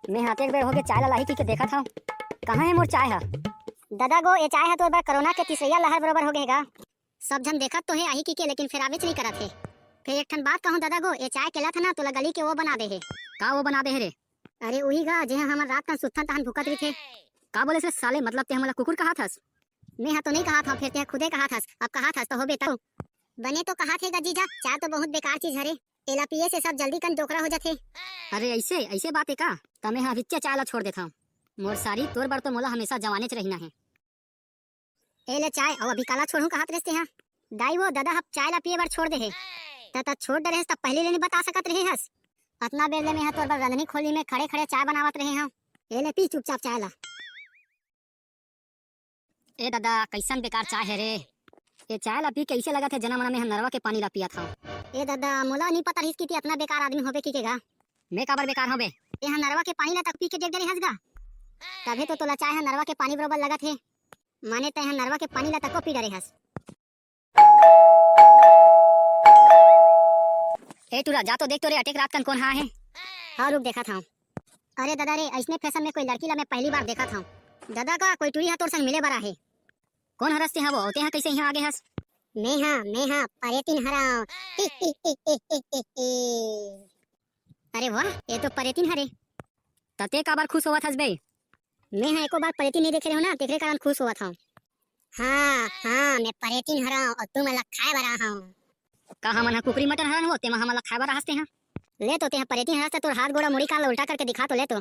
मैं हाथे एक बेर होके चाय ला लाही पी के देखा था। कहाँ है मोर चाय हा? दादा गो ये चाय है तो बार कोरोना के तीसरा लहर बरोबर हो गएगा। सब जन देखत तो है आही की के, लेकिन फिर आवेच नहीं करत है। फिर एक ठन बात कहूं दादा गो, ये चाय केला था ना तो गली के वो बना दे है। का वो बना दे है रे? अरे वही गा जे हमर रात का सुत्थन तहन भुकत रही थे। का बोले से साले, मतलब ते हमला कुकुर कहा थस? मैं तो नहीं कहा था, फिर ते खुदे कहा थस। अब कहा थस तो हो बेटा बने तो कहा थे गजीजा, चाय तो बहुत बेकार चीज हरे। एला पिए से सब जल्दी कन डोकरा हो जाते। अरे ऐसे ऐसे बात है का? तमे हा विच्चे चाय ला छोड़ देता हूं। मोर सारी तोर बर तो मोला हमेशा जवाने च रहिना है। ए ले चाय और अभी काला छोड़ू कहत रहते हैं। दाई वो दादा हब चाय ला पिए बार छोड़ दे है। ता छोड़ डरे हस तब पहले ले नहीं बता सकत रहे हस। अतना बेर ले में तोर बर रंधनी खोली में खड़े खड़े चाय बनावत रहे हैं। ए ले पी चुपचाप चाय ला। ए दादा कैसन बेकार चाय है रे। ये चाय ला पी कैसे लगा थे जना मना में हम नरवा के पानी ला पिया था। ए दादा मोला नहीं पता रही कि इतना बेकार आदमी होबे की केगा। मैं काबर बेकार होबे? ए हम नरवा के पानी ला तक पी के देख दे हसगा। तभी तो तोला चाय है नरवा के पानी बरोबर लगा थे। माने ते हम नरवा के पानी ला तक पी डरे हस। ए टूरा जा तो देख तो रे अटेक रात कन कौन है। हाँ रुक देखा था। अरे दादा रे ऐसने फैशन में कोई लड़की ला मैं पहली बार देखा था। दादा का कोई टूरी हा तोर संग मिले बरा है। कौन हरसते हैं वो होते हैं कैसे यहाँ आगे हस? मैं हाँ परेतिन हराओ। अरे वाह ये तो परेतिन हरे। तते का बार खुश हुआ थस बे? मैं हाँ एको बार परेतिन नहीं देखे रहे हो ना, तेरे कारण खुश हुआ था। हाँ मैं परेतिन हराओ और तुम अलग खाए बरा हूँ। कहा मन कुकरी मटन हरन हो तेमा हमला खाए बरा हसते हैं। ले तो ते परेतिन हरस तो हाथ गोड़ा मुड़ी कान उल्टा करके दिखा तो ले तो।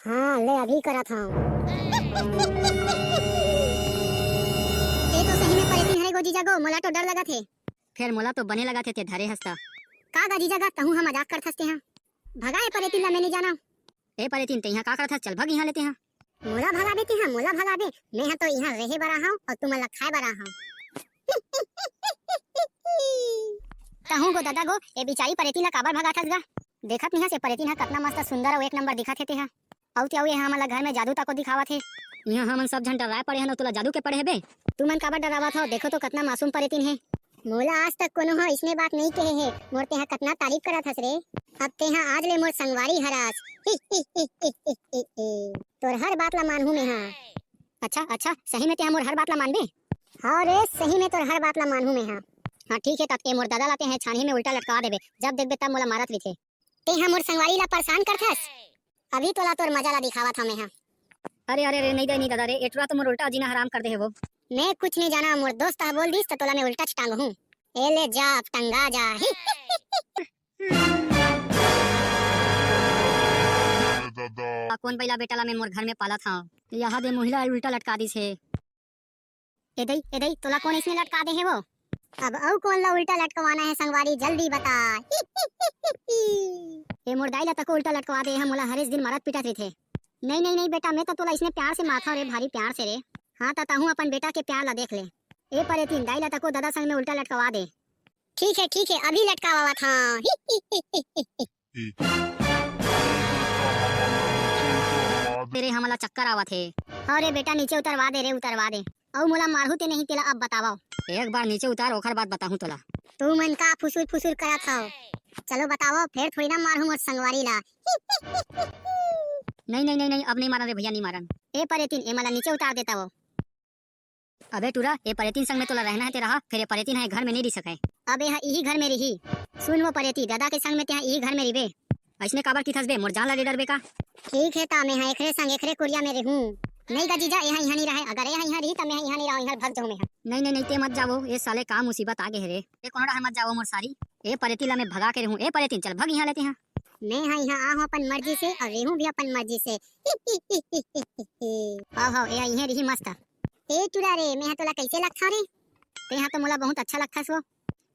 हाँ ले अभी करा था। तो सही में परेतिन हरे गो जीजा गो, मोला तो डर लगा थे। फिर मोला तो बने लगा थे ते धरे हंसता। का गा जीजा गा तहु हम मजाक करत हंसते हैं। भगा है परेतिन ला मैं नहीं जाना। ए परेतिन ते यहां का करत हस? चल भग यहां लेते हैं। मोला भगा देते हैं, मोला भगा दे। मैं हां तो यहां रहे बरा हूं और तुम ला खाए बरा हूं। तहु गो दादा गो ए बिचारी परेतिन ला काबर भगा थस गा? देखत नहीं है से परेतिन हा कितना मस्त सुंदर और एक नंबर दिखत हे ते हा। औ ते ये हमला घर में जादू तको दिखावत है। यहाँ हमन सब झन डराए पड़े हैं ना, तुला जादू के पड़े है बे? तू मन काबर डरावत हो? देखो तो कितना मासूम परेतिन है। मोला आज तक कोनो हो इसने बात नहीं कहे है। मोर तेहा कितना तारीफ करत हस रे। अब तेहा आज ले मोर संगवारी हरास। तोर हर बात ला मानहू मैं हां। अच्छा सही में तेहा मोर हर बात ला मानबे? हां रे सही में तोर हर बात ला मानहू मैं हां। हां ठीक है तब ए मोर दादा लाते हैं छानी में उल्टा लटका देबे। जब देखबे तब मोला मारत रहिथे। तेहा मोर संगवारी ला परेशान करथस। अभी तोला तोर मजा ला दिखावत हूं मैं हां। अरे नहीं दादा रे एटरा तो मोर उल्टा जीना हराम कर दे है वो। मैं कुछ नहीं जाना, मोर दोस्त बोल दिस तो तोला मैं उल्टा टांग हूं। ए ले जा टंगा जा। कौन बैला बेटा ला मैं मोर घर में पाला था। यहाँ दे महिला उल्टा लटका दिस है। ए दई तोला कौन इसमें लटका दे है वो? अब औ कौन ला उल्टा लटकवाना है संगवारी जल्दी बता। ए मोर दाई ला तको उल्टा लटकवा दे, हम मोला हर दिन मारत पिटत रही थे। नहीं बेटा मैं तो तोला इसने प्यार से माथा रे, भारी प्यार से रे। हाँ ताहू अपन बेटा के प्यार ला देख ले। ए परेतिन दाई ला तको दादा संग में उल्टा लटकवा दे। ठीक है अभी लटकावा था। तेरे हमला चक्कर आवत है। अरे बेटा नीचे उतरवा दे रे, उतरवा दे। औ मोला मारहू ते नहीं तेला अब बतावा। एक बार नीचे उतार ओखर बात बताहूं तोला। तू मन का फुसुर करत हो? चलो बताओ फिर थोड़ी ना मारहूं मोर संगवारी ला। नहीं अब नहीं मारन रे भैया, नहीं मारन। ए परेतिन ए मला नीचे उतार देता वो। अबे टूरा ए परेतिन संग में तोला रहना है तेरा, फिर ए परेतिन है घर में नहीं रह सके। अबे हां यही घर में रही। सुन वो परेती दादा के संग में ते यही घर में रहिबे। ऐसने काबर की थस बे? मोर जान ला डर बे का? ठीक है ता मैं हां एकरे संग एकरे कुरिया में रहूं। नहीं गा जीजा यहां नहीं रहे। अगर यहां रही त मैं यहां नहीं रहूं, यहां भाग जाऊं मैं। नहीं ते मत जाओ, ये साले का मुसीबत आ गए रे। ए कोनड़ा मत जाओ मोर सारी। ए परेती ला मैं भगा के रहूं। ए परेतिन चल भग यहां लेते हैं। मैं हां यहां आ हूं अपन मर्जी से और रहूं भी अपन मर्जी से। आओ ए यहां रही मस्त। ए टुरा रे मैं तोला कैसे लगथा रे? ते हां तो मोला बहुत अच्छा लगथस वो।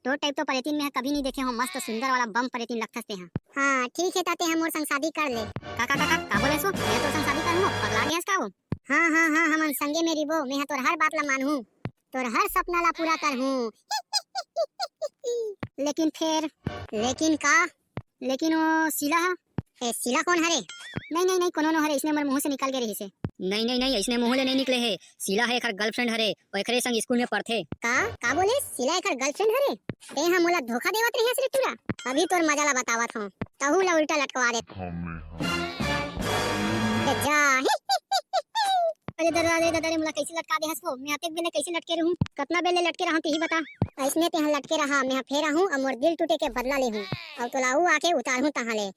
तो टाइप तो परेतिन में कभी नहीं देखे हो, मस्त सुंदर वाला बम परेतिन लगथस ते हां। हां ठीक है ताते हम मोर संग शादी कर ले। का बोले सो? मैं तो संग शादी करहूं, पगला गयास का वो? हां हमन संगे में रिबो। मैं तोर हर बात ला मानहूं, तोर हर सपना ला पूरा करहूं। लेकिन का? लेकिन वो सिला हा? ए सिला कौन हरे? नहीं कोनो न हरे, इसने मोर मुंह से निकल के रही से। नहीं इसने मुंह ले नहीं निकले है। सिला है एकर गर्लफ्रेंड हरे और एकरे संग स्कूल में पढ़थे। का बोले सिला एकर गर्लफ्रेंड हरे? ते हम मोला धोखा देवत रही रे टूरा। अभी तोर मजा ला बतावत हूं, तहु ला उल्टा लटकवा दे। रे दादा रे मोला कैसे लटका दे हसो मैं अतेक बेले कैसे लटके रहूं कितना बेले लटके रहूं तही बता ऐसने ते लटके रहा मैं फेर आहूं और मोर दिल टूटे के बदला ले हूं और तोला आके उतार हूं तहां ले